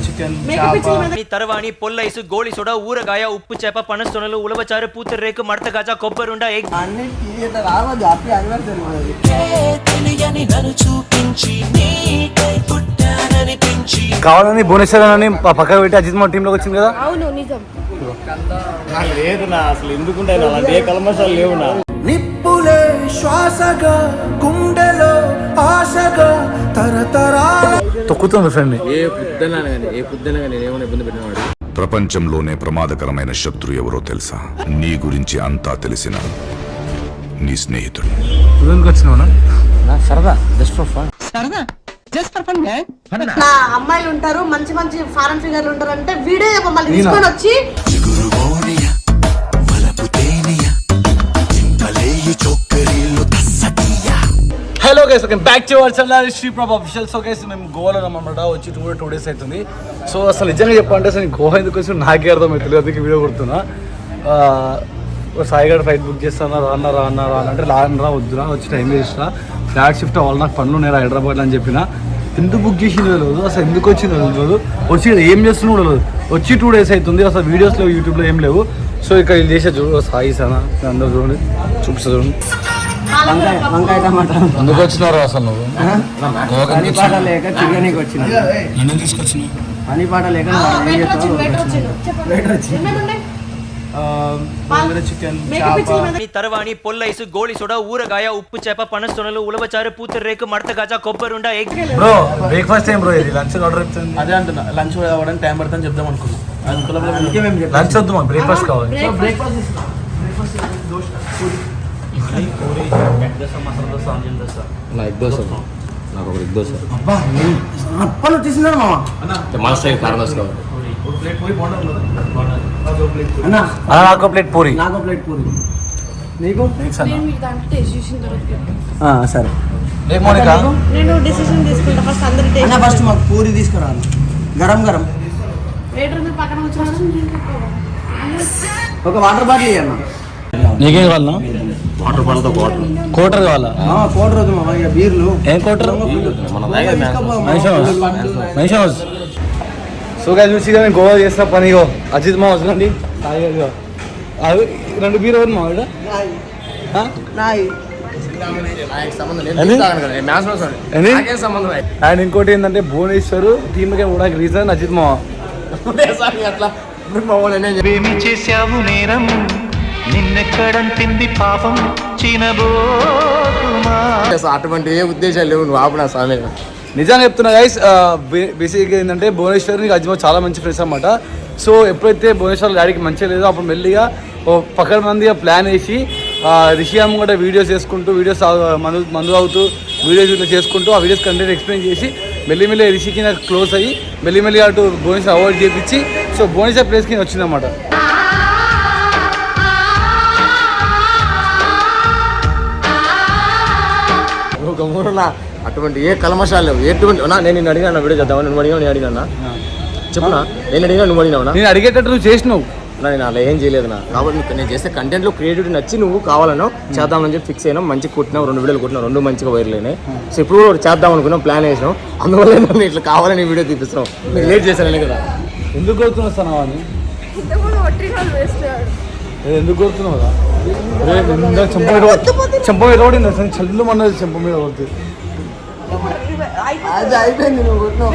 Chicken తరవాణి పొల్లైసు గోళి soda ఊరగాయ ఉప్పు చేప పనసొనలు ఉలవచారు పూతరేకు మడత గాజా కొబ్బరుండ ఎగ్ కావాలని భువనేశ్వర్ అని పక్కన పెట్టి అజిత్ మా టీంలోకి వచ్చింది కదా. అవును నిజం. లేదు నా అసలు ఎందుకుంటాయి అలాంటి ఏ కల్మషాలు లేవు నా. నిప్పులే శ్వాసగా గుండెలో ఆశగా తరతరాల తొక్కుతుంది ఫ్రెండ్. ఏ పొద్దున కానీ ఏమైనా ఇబ్బంది పెట్టినవాడు. ప్రపంచంలోనే ప్రమాదకరమైన శత్రు ఎవరో తెలుసా? నీ గురించి అంతా తెలిసిన నీ స్నేహితుడు. సరదా జస్ట్ ఫర్ ఫన్. నా అమ్మాయిలు ఉంటారు, మంచి మంచి ఫారెన్ ఫిగర్లు ఉంటారు అంటే వీడియో మమ్మల్ని తీసుకొని వచ్చి hello guys, welcome back to our channel Shri Prabha official. So guys మేము గోవాలో ఉన్నామన్నమాట. వచ్చి 2 days అవుతుంది. సో అసలు నిజంగా చెప్పాలంటే అసలు గోవా ఎందుకు వచ్చి నాకే అర్థమవుతుంది. అందుకే వీడియో కొడుతున్నా. సాయి గారు ఫ్లైట్ బుక్ చేస్తాను రా అంటే రా వద్దురా, వచ్చి టైం వేస్తా, ఫ్లాట్ షిఫ్ట్ అవ్వాలి, నాకు పనులు నేను హైదరాబాద్ అని చెప్పిన. ఎందుకు బుక్ చేసింది తెలియదు, అసలు ఎందుకు వచ్చింది తెలియదు, వచ్చి ఏం చేస్తున్నా తెలియదు. వచ్చి 2 days అవుతుంది. అసలు వీడియోస్ లేవు, యూట్యూబ్లో ఏం లేవు. సో ఇక్కడ ఇది చేసే చూడు సాయి సానా అందరూ చూడండి, చూపిస్తా చూడండి. వంకాయ టమాటా ఎందుకు వచ్చినారు అసలు నువ్వు? పని పాట లేక చికెన్కి వచ్చిన. నన్ను తీసుకొచ్చినావు పని పాట లేక చికెన్ తరవాణి పొల్లైసు గోళి సోడా ఊరగాయ ఉప్పు చేప పనసొనలు ఉలవచారు పూతరేకు మడత గాజా కొబ్బరుండ ఎగ్. బ్రో బ్రేక్ఫాస్ట్ ఏం బ్రో? ఇది లంచ్ ఆర్డర్ చెప్తాను. అదే అంటున్నా, లంచ్ అవ్వడానికి టైం పడుతుందని చెప్దాం అనుకున్నాం. లంచ్ వద్దు మాకు, బ్రేక్ఫాస్ట్ కావాలి. నా ఎగ్ దోశ, నాకు ఒక ఎగ్ దోశ. అప్పలు వచ్చేసినారు మామ. మన స్టైల్ కారం దోశ కావాలి. నాకు ప్లేట్ పూరి. నాకు ప్లేట్ పూరి. నీకు సరే. నేను డిసిషన్ తీసుకుంటా. ఫస్ట్ అందరూ అన్న ఫస్ట్ మాకు పూరి తీసుకురా గరం గరం. పక్కన వచ్చారు. ఒక వాటర్ బాటిల్ ఇవ్వన్నా. నీకేం కావాలన్నా? వాటర్ బాటిల్తో కోటర్ కావాలా? కోటర్ వద్దు మామ, ఇక బీర్లు. ఏం కోటర్? సో గా చూసి కానీ గోవా చేసిన పని అజిత్ మా వస్తుందండి. అవి 2 బీర్ అవుతుంది మా అండ్ ఇంకోటి ఏంటంటే భువనేశ్వర్ టీంకే కూడా రీజన్ అజిత్ మా. ఏమి చేశావు నేరం, నిన్నెక్కడంటింది పాపం చినబోతుమా. అటువంటి ఏ ఉద్దేశాలు లేవు, నువ్వు ఆపు నా స్వామి. నిజంగా చెప్తున్నా గైస్. బేసిక్గా ఏంటంటే భువనేశ్వర్ అజిత్ చాలా మంచి ఫ్రెండ్స్ అన్నమాట. సో ఎప్పుడైతే భువనేశ్వర్ డాడీకి మంచిగా లేదో అప్పుడు మెల్లిగా పక్కన మందిగా ప్లాన్ వేసి రిషియామ్ కూడా వీడియోస్ చేసుకుంటూ మందు అవుతూ వీడియోస్ ఇట్లా చేసుకుంటూ ఆ వీడియోస్ కంటెంట్ ఎక్స్ప్లెయిన్ చేసి మెల్లిమెల్లి రిషికి నాకు క్లోజ్ అయ్యి మెల్లిమెల్లి అటు భువనేశ్వర్ అవాయిడ్ చేయించి సో భువనేశ్వర్ ప్లేస్కి వచ్చిందన్నమాట. అటువంటి ఏ కల్మషాలు లేవు. ఎటువంటి నేను నిన్ను అడిగినా వీడియో చేద్దామని, నువ్వు అడిగినా నేను అడిగినా చెప్పునా? నేను అడిగినా నువ్వు అడిగినావునా? నేను అడిగేటట్టు నువ్వు చేసినావు. నేను అలా ఏం చేయలేదు నా. కాబట్టి నేను చేస్తే కంటెంట్లో క్రియేటివిటీ నచ్చి నువ్వు కావాలనో చేద్దామని చెప్పి ఫిక్స్ అయినావు. మంచిగా కొట్టినావు, 2 వీడియోలు కొట్టినావు, 2 మంచిగా వైరల్ అయినాయి. సో ఇప్పుడు కూడా చేద్దాం అనుకున్నాం, ప్లాన్ వేసినాం. అందువల్ల నన్ను ఇట్లా కావాలని వీడియో తీపిస్తున్నావు. నేను లేట్ చేశాను కదా. ఎందుకు కొడుతున్నావు సార్ అని? ఎందుకు కొడుతున్నావు కదా? చెంప మీద ఓడింది అసలు, చల్లు అన్నది చెంప మీద కొడుతుంది. అది అయిపోయింది, నువ్వు కొట్టినావు.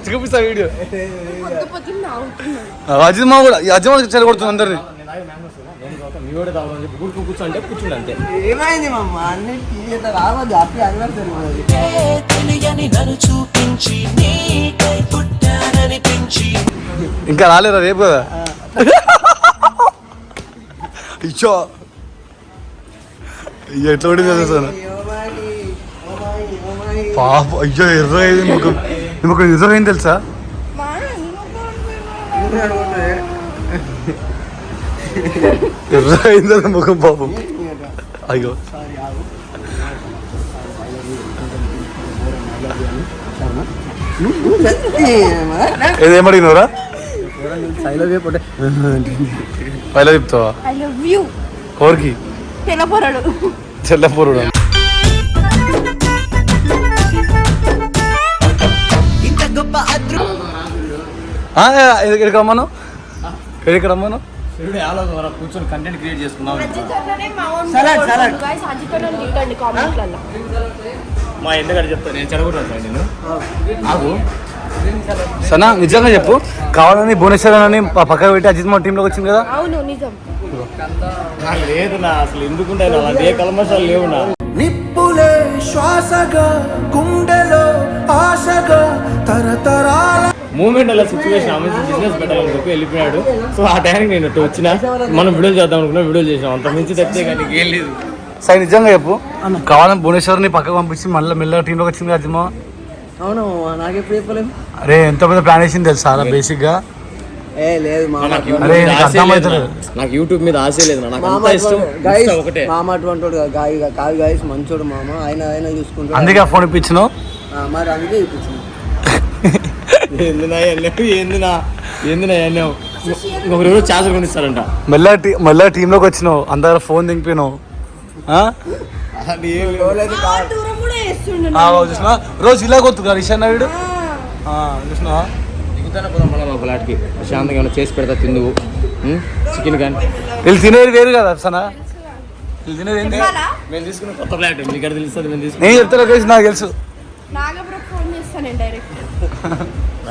చూపిస్తా వీడియో. అజిత్ మా కూడా చెల్ల కొడుతుంది అందరినీ. కూర్చోంటే కూర్చుండి అంతే. ఏమైంది మమ్మ, అన్నిటి రావద్దు. హ్యాపీ అనివర్సరీ మనది. ఇంకా రాలేరా రేపు కదా? ఇచ్చో ఎట్లా పడింది సార్ పాప. అయ్యో ఎర్ర అయింది ముఖం. ముఖం ఎర్ర అయింది తెలుసా? ఎర్ర అయింది ముఖం పాపం. అయ్యో ఏమడిగినవరా సైలో పోతే పైలా చెప్తావా ఐ లవ్ యూ ఎవరికి తెల్లపోరడు చెల్లపూరుడు ఎక్కడికి రమ్మను ఎక్కడికి రమ్మను కూర్చొని కంటెంట్ క్రియేట్ చేసుకున్నాం మా ఎందుకంటే చెప్తాను నేను చెడగొట్టాను సార్ నేను ఆగు సనా నిజంగా చెప్పు కావాలని భువనేశ్వర్ అని పక్కన పెట్టి అజిత్ మా టీంలోకి వచ్చింది కదా అవును నిజం నాకు లేదు నా అసలు ఎందుకుంటే అలాంటి ఏ కల్మషాలు లేవు నా నిప్పులే శ్వాసగా గుండెలో ఆశగా తరతరాల మూమెంట్ అలా సిచ్యువేషన్ ఆమె బిజినెస్ పెట్టాలని చెప్పి వెళ్ళిపోయాడు. సో ఆ టైంకి నేను ఇటు వచ్చిన మనం వీడియోలు చేద్దాం అనుకున్నా వీడియోలు చేసాం అంత మించి తెచ్చే కానీ ఏం లేదు. సరే నిజంగా చెప్పు కావాలని భువనేశ్వర్ని పక్కకు పంపించి మళ్ళీ మెల్లగా టీంలోకి వచ్చింది కదా అజిత్ అవును నాకెప్పుడు చెప్పలేము. అరే ఎంత పెద్ద ప్లాన్ వేసింది తెలుసా అలా బేసిక్ గా ఏ లేదు అరే నీకు అర్థమవుతలేదు నాకు యూట్యూబ్ మీద ఆశ లేదు నాకు మామ అంత ఇష్టం గైస్ ఒకటే మామ అటువంటి కాదు గైస్ మంచోడు మామ ఆయన చూసుకుంటాడు. అందుకే ఫోన్ ఇప్పించినావు మరి అందుకే ఇప్పించింది. ఏందినా ఇంకొకరు ఎవరో ఛార్జర్ కొనిస్తారంట మళ్ళా టీంలోకి వచ్చినావు అందరూ ఫోన్ దింపినావు దూరం కూడా వేస్తుండే చూసినా రోజు ఇలా కొత్తుగా రిషన్ వీడు చూసినా దిగుతానే పోదాం మళ్ళీ మా ఫ్లాట్కి ప్రశాంతంగా ఏమైనా చేసి పెడతా తిందువు చికెన్ కానీ వీళ్ళు తినేది వేరు కదా సనా వీళ్ళు తినేది ఏంటి మేము తీసుకున్న కొత్త ఫ్లాట్ మీకు ఎక్కడ తెలుస్తుంది మేము తీసుకుని నేను చెప్తా లొకేషన్ నాకు తెలుసు నాగబ్రో ఫోన్ చేస్తాను నేను డైరెక్ట్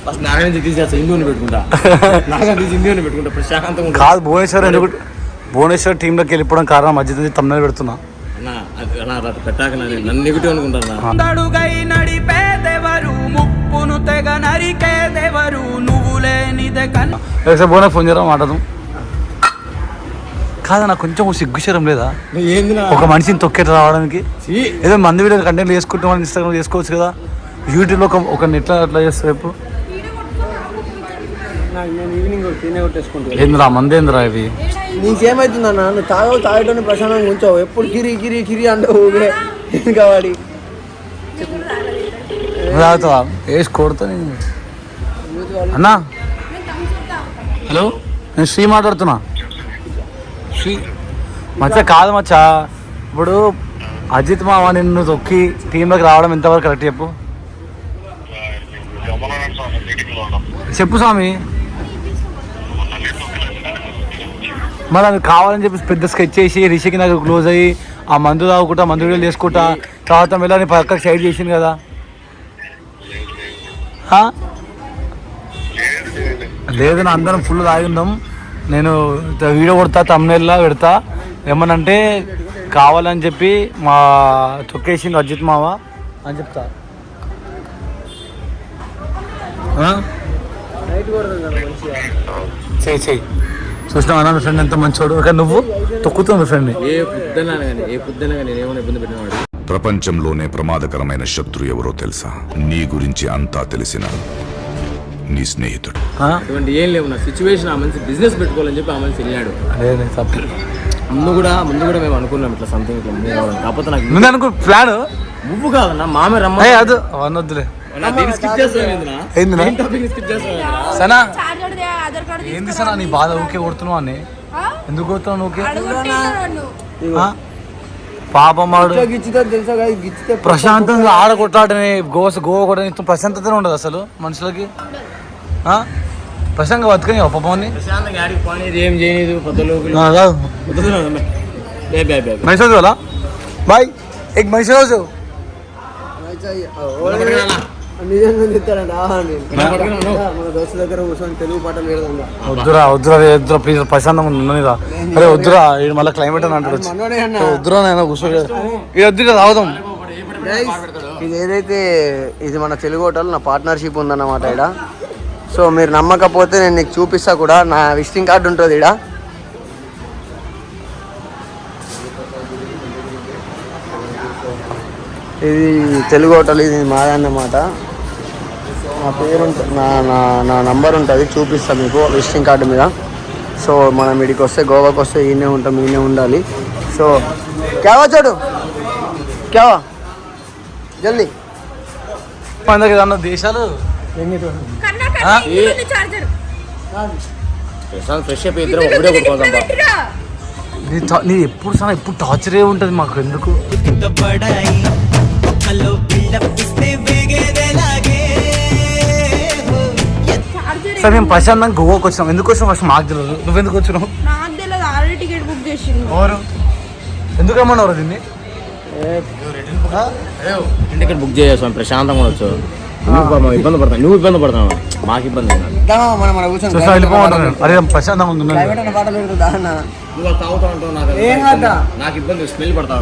ఫస్ట్ నాగ నుంచి తీసేస్తా హిందూని పెట్టుకుంటా నాగ తీసి హిందూని పెట్టుకుంటా ప్రశాంతంగా ఉంటా. కాదు భువనేశ్వర్ టీంలోకి వెళ్ళిపోవడం కారణం మధ్య తమ్ముళ్ళు పెడుతున్నా అన్నా అది అలా అది పెట్టాక నన్ను నెగిటివ్ అనుకుంటాను దడుగై నడిపేదెవరు ముప్పును తెగ నరికేదెవరు నువ్వు లేనిదే కన్నా లేకపోతే భువనే ఫోన్ చేయడం మాట్లాడదాం కాదా నాకు కొంచెం సిగ్గుశరం లేదా ఏంది ఒక మనిషిని తొక్కేట రావడానికి ఏదో మంది వీడియో కంటెంట్ చేసుకుంటాం అని ఇన్స్టాగ్రామ్ చేసుకోవచ్చు కదా యూట్యూబ్లో ఒక ఎట్లా అట్లా చేస్తారు రేపు నేను ఈవినింగ్ తినే కొట్టేసుకుంటాను. ఏందిరా మందేంద్రా ఇవి నీకేమవుతుందన్నా నువ్వు తాగటం ప్రశాంతంగా ఉంచావు ఎప్పుడు కిరి అంటే ఊగే కావాలి తాగుతావా వేసి కొడతా నేను అన్నా హలో నేను శ్రీ మాట్లాడుతున్నా శ్రీ మచ్చా కాదు మచ్చా ఇప్పుడు అజిత్ మామ నిన్ను తొక్కి టీంలోకి రావడం ఎంతవరకు కరెక్ట్ చెప్పు చెప్పు స్వామి మరి అది కావాలని చెప్పి పెద్ద స్కెచ్ చేసి రిషికి నాకు క్లోజ్ అయ్యి ఆ మందు తాగుకుంటా మందు వీడియోలు చేసుకుంటా తర్వాత వెళ్ళని పక్కకి సైడ్ చేసింది కదా లేదు నా అందరం ఫుల్ తాగిందాం నేను వీడియో కొడతా తమ్ముళ్ళ పెడతా ఏమనంటే కావాలని చెప్పి మా తొక్కేసింది అజిత్ మావ అని చెప్తా చెయ్యి చూసినావా మీ ఫ్రెండ్ ఎంత మంచోడు కానీ నువ్వు తొక్కుతావు మీ ఫ్రెండ్ని ఏ పొద్దున కానీ ఏమైనా ఇబ్బంది పెట్టినవాడు. ప్రపంచంలోనే ప్రమాదకరమైన శత్రు ఎవరో తెలుసా నీ గురించి అంతా తెలిసిన నీ స్నేహితుడు. అటువంటి ఏం లేవు నా సిచ్యువేషన్ ఆ మనిషి బిజినెస్ పెట్టుకోవాలని చెప్పి ఆ మనిషి వెళ్ళాడు. అదే తప్పు ముందు కూడా మేము అనుకున్నాం ఇట్లా సంథింగ్ ఇట్లా కాకపోతే నాకు ముందు అనుకో ప్లాన్ నువ్వు కాదన్నా మామే రమ్మ అది అవన్నొద్దులే సనా ఏంది సనా నీ బాధ ఊకే కొడుతున్నావు అని ఎందుకు కొడుతున్నావు ఓకే పాపం వాడు గిచ్చితే ప్రశాంతంగా ఆడ కొట్లాడని గోవా కొట్టని ప్రశాంతతనే ఉండదు అసలు మనుషులకి ప్రశాంతంగా బతుకని పాపని ప్రశాంతంగా ఆడికి పోనీ ఏం చేయలేదు పొద్దులోకి మైసూర్ వాళ్ళ బాయ్ ఎగ్ మైసూర్ నిజంగా చెప్తారంట మన దోస్తు దగ్గర కూర్చొని తెలుగు పాటలు పెడదాం. వద్దురా ప్లీజ్ ప్రశాంతంగా ఉన్నదా అరే వద్దురా మళ్ళీ క్లైమేట్ అని అంటాడు వద్దురా నేను కూర్చోలేదు ఇది వద్దు తాగుదాం. ఇది ఏదైతే ఇది మన తెలుగు హోటల్ నా పార్ట్నర్షిప్ ఉందన్నమాట ఇక్కడ. సో మీరు నమ్మకపోతే నేను నీకు చూపిస్తా కూడా నా విజిటింగ్ కార్డు ఉంటుంది ఇక్కడ. ఇది తెలుగు హోటల్ ఇది మాదన్నమాట. నా పేరు నా నంబర్ ఉంటుంది చూపిస్తాను మీకు విజిటింగ్ కార్డు మీద. సో మనం ఇక్కడికి వస్తే గోవాకి వస్తే ఈయనే ఉంటాం ఈయనే ఉండాలి. సో క్యావా చూడు క్యావా జల్దీ మన దగ్గర దేశాలు ప్రశాంత్ ఫ్రెష్ అప్ ఇద్దరం ఒకటే కొట్టుకోదాం. నీ ఎప్పుడు టార్చరే ఉంటుంది మాకు ఎందుకు. సరే మేము ప్రశాంతంగా గోవాకి వచ్చినాం. ఎందుకు వచ్చినావు ఫస్ట్ మాకు తెలియదు. నువ్వెందుకు వచ్చినావు? నాకు తెలియదు, ఆల్రెడీ టికెట్ బుక్ చేసిండు. ఎవరు ఎందుకు రమ్మన్నారు దీన్ని? టికెట్ బుక్ చేసాం, ప్రశాంతంగా వచ్చు. ఇబ్బంది పడతాను, నువ్వు ఇబ్బంది పడతావు, మాకు ఇబ్బంది. అరే ప్రశాంతంగా ఉంది. నువ్వు తాగుతా ఉంటావు, నాకు ఇబ్బంది, స్మెల్ పడతావు.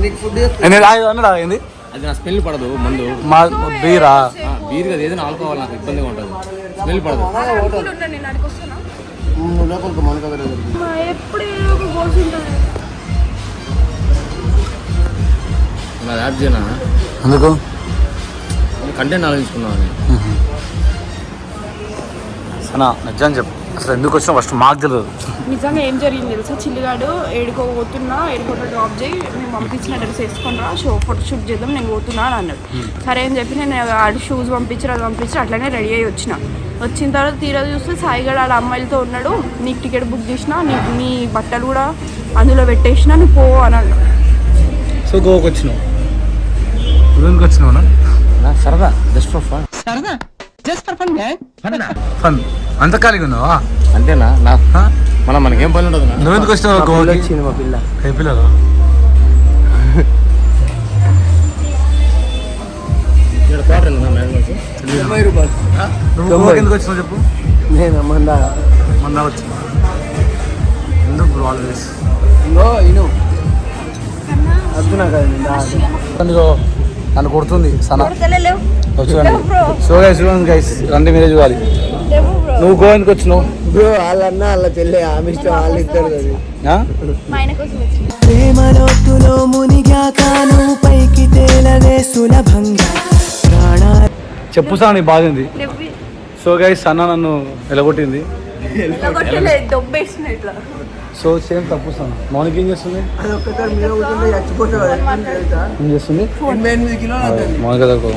ఏంది అది నా స్మెల్ పడదు. మందు మా బీరా బీర్ కదా, ఏదైనా ఆల్కహాల్ నాకు ఇబ్బందిగా ఉంటుంది, స్మెల్ పడదు. నా యాప్ చేయనా? ఎందుకు కంటెంట్ ఆలోచించుకున్నాను. సనా నిజం చెప్పు, అసలు ఎందుకు వచ్చినా ఫస్ట్ మాకు తెలియదు. నిజంగా ఏం జరిగింది తెలుసా? చిల్లిగాడు ఏడుకోపోతున్నా, ఎయిర్పోర్ట్లో డ్రాప్ చేయి, మేము పంపించిన డ్రెస్ వేసుకొని రా, ఫోటోషూట్ చేద్దాం, నేను పోతున్నా అని అన్నాడు. సరే అని చెప్పి నేను ఆడు షూస్ పంపించారు, అది పంపించారు, అట్లనే రెడీ అయ్యి వచ్చిన తర్వాత తీరా చూస్తే సాయిగాడు ఆడ అమ్మాయిలతో ఉన్నాడు. నీకు టికెట్ బుక్ చేసినా, నీ బట్టలు కూడా అందులో పెట్టేసినా, నువ్వు పో అని అన్నాడు. సో గోవాకి వచ్చినావు. ఎందుకు వచ్చినావునా? సరదా, జస్ట్ ఫర్ ఫన్. ఫన్ అంత ఖాళీగా ఉన్నావా? అంతేనా? మనకేం పని ఉండదు. నువ్వెందుకు వచ్చినావు గోవాకి? మా పిల్ల ఏ పిల్లలు నువ్వు గోవాకి ఎందుకు వచ్చినావు చెప్పు. నేను మొన్న వచ్చినా. ఎందుకు ఆల్వేస్ నన్ను కొడుతుంది సనా. చూడండి గైస్, రండి మీరే చూడాలి. నువ్వు గోవా ఎందుకు వచ్చినావు? బ్రో వాళ్ళన్నా వాళ్ళ చెల్లె ఆమె ఇష్టం, వాళ్ళు ఇస్తారు అది. ప్రేమలోతులో మునిగాకాను పైకి తేలవే సులభంగా. చెప్పు సార్ నీ బాగుంది. సో గైస్ సన్నా నన్ను ఎలగొట్టింది. సో సేమ్ తప్పు సన్నా. మౌనికి ఏం చేస్తుంది? ఏం చేస్తుంది? మౌనిక దగ్గర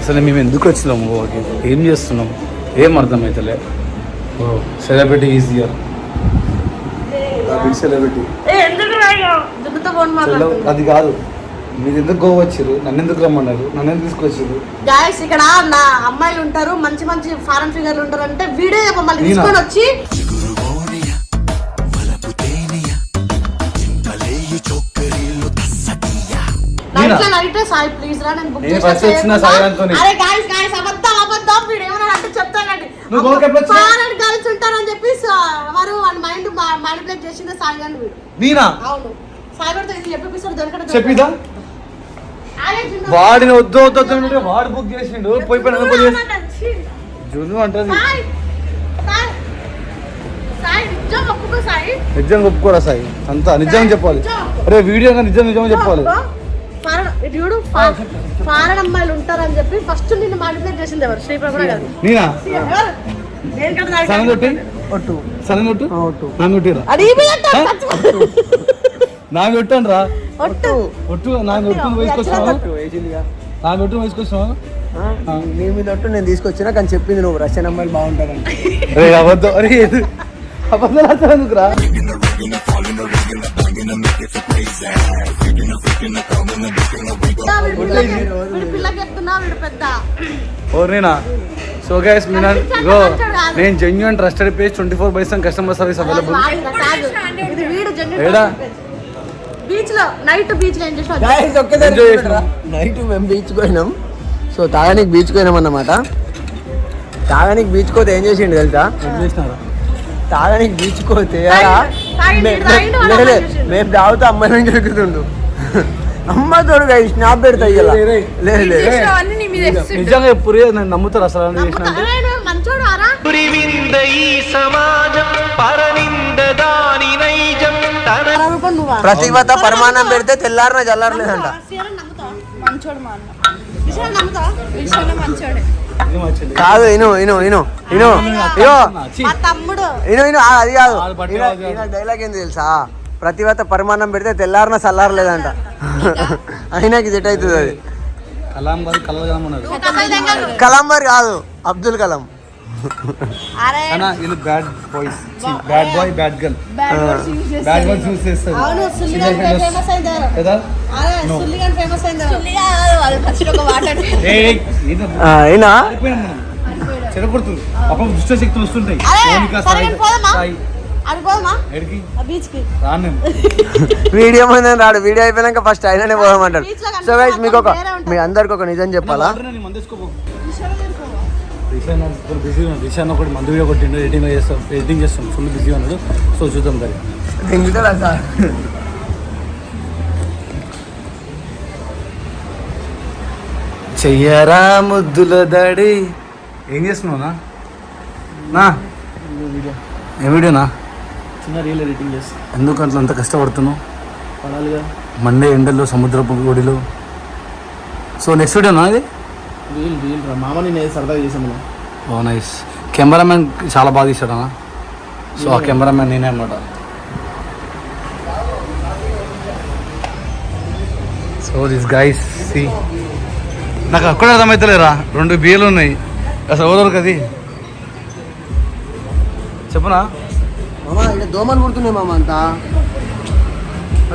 అసలు మేము ఎందుకు వచ్చినాము గోవాకి? ఏం చేస్తున్నాం? ఏం అర్థమవుతలే. Celebrity is here. సెలబ్రిటీ అది కాదు. మీరు ఎందుకు గోవా వచ్చారు? నన్ను ఎందుకు రమ్మన్నారు? నన్ను ఎందుకు తీసుకొచ్చారు? గాయస్ ఇక్కడ నా అమ్మాయిలు ఉంటారు, మంచి మంచి ఫారెన్ ఫిగర్లు ఉంటారు అంటే వీడే మమ్మల్ని తీసుకొని వచ్చి సాయి ప్లీజ్ రా, నేను బుక్ చేసిన. అరే గాయస్ గాయస్ అబద్ధం వీడు ఏమన్నా అంటే చెప్తానండి. ఫారెన్ గర్ల్స్ ఉంటారని చెప్పి వారు మైండ్ మ్యానిపులేట్ చేసింది సాయి గారిని. వీడు అవును సాయి గారితో ఇది చెప్పిస్తాడు దొరకడం చెప్పిదా? వాడిని వద్దు వాడు బుక్ చేసిండు. పోయిపోయిన జున్ను అంటది. నిజంగా ఒప్పుకోరా సాయి? అంతా నిజంగా చెప్పాలి. అరే వీడియో నిజంగా చెప్పాలి. ఫారెన్ అమ్మాయిలు ఉంటారని చెప్పి ఫస్ట్ నిన్ను మానిపులేట్ చేసింది ఎవరు? శ్రీప్రభ గారు. నేనా? సనదొట్టి సనదొట్టు నాగొట్టిరా నాగొట్టాను రా. ఒట్టు నాగొట్టు వేసుకొచ్చినావా? నీ మీద ఒట్టు నేను తీసుకొచ్చినా, కానీ చెప్పింది నువ్వు రష్యన్ అమ్మాయిలు బాగుంటారని. అరే అబద్ధం. అరే అబద్ధం రాస్తాను ఎందుకురా? ఓరేనా? సో గైస్ నేను genuine trusted page 24/7 customer service available. Night మేము బీచ్ పోయినాం. సో తాగానికి బీచ్ పోయినాం అన్నమాట. తాగానికి బీచ్ పోతే ఏం చేసిండు తెలుసా? తాగానికి బీచ్ పోతే మేము తాగుతా అమ్మాయి జరుగుతుండు. అమ్మ తోడుగా స్నాప్ పెడతా. నిజంగా ఎప్పుడు నేను నమ్ముతారు అసలు ప్రతివత పరిమాణం పెడితే తెల్లారిన జల్లారలేదంట. కాదు అది కాదు. డైలాగ్ ఏంది తెలుసా? ప్రతివత పరిమాణం పెడితే తెల్లారిన చల్లారలేదంట. అయినాకి సెట్ అవుతుంది అది. కలాం గారు కలగలం ఉన్నారు. కలాం గారు కాదు, అబ్దుల్ కలాం. అరే అన్న వీళ్ళు bad boys, bad boy bad girl, bad boys use చేస్తారు. అవును సుల్లిగన్ ఫేమస్ అయింది కదా. అరే సుల్లిగన్ ఫేమస్ అయింది. సుల్లిగా అది ఫస్ట్ ఒక మాట్లాడు. అయినా చెరగొడుతుంది అప్పుడు దుష్ట శక్తులు వస్తుంటాయి. వీడియో ముందు రాడు, వీడియో అయిపోయినాక ఫస్ట్ అయినానే పోదామంటాడు. సో గైస్ మీ అందరికి ఒక నిజం చెప్పాలా, రిషాన్ ఒకటి మందు వీడియో కొట్టిండు, ఎడిటింగ్ చేస్తాం, ఫుల్ బిజీగా ఉన్నాడు. సో చూద్దాం దాన్ని. చెయ్యరా ముద్దుల దాడి. ఏం చేస్తున్నావునా? ఏ వీడియోనా? చిన్న రీల్ ఎడిటింగ్ చేస్తా. ఎందుకు అట్లా అంత కష్టపడుతున్నావు? పడాలిగా, మండే ఎండల్లో సముద్రపు ఒడిలో. సో నెక్స్ట్ వీడియోనా అది? రీల్ రా మామ, నేను సరదాగా చేసాను. ఓ నైస్. కెమెరామెన్ చాలా బాగా తీసాడు అన్న. సో ఆ కెమెరామెన్ నేనే అన్నమాట. సో దిస్ గైస్ సి, నాకు అక్కడ అర్థమవుతలేరా, 2 బియ్యలు ఉన్నాయి అసలు ఎవరు కది చెప్పునా? మామ ఇక్కడ దోమలు కుడుతున్నాయి మామ అంతా.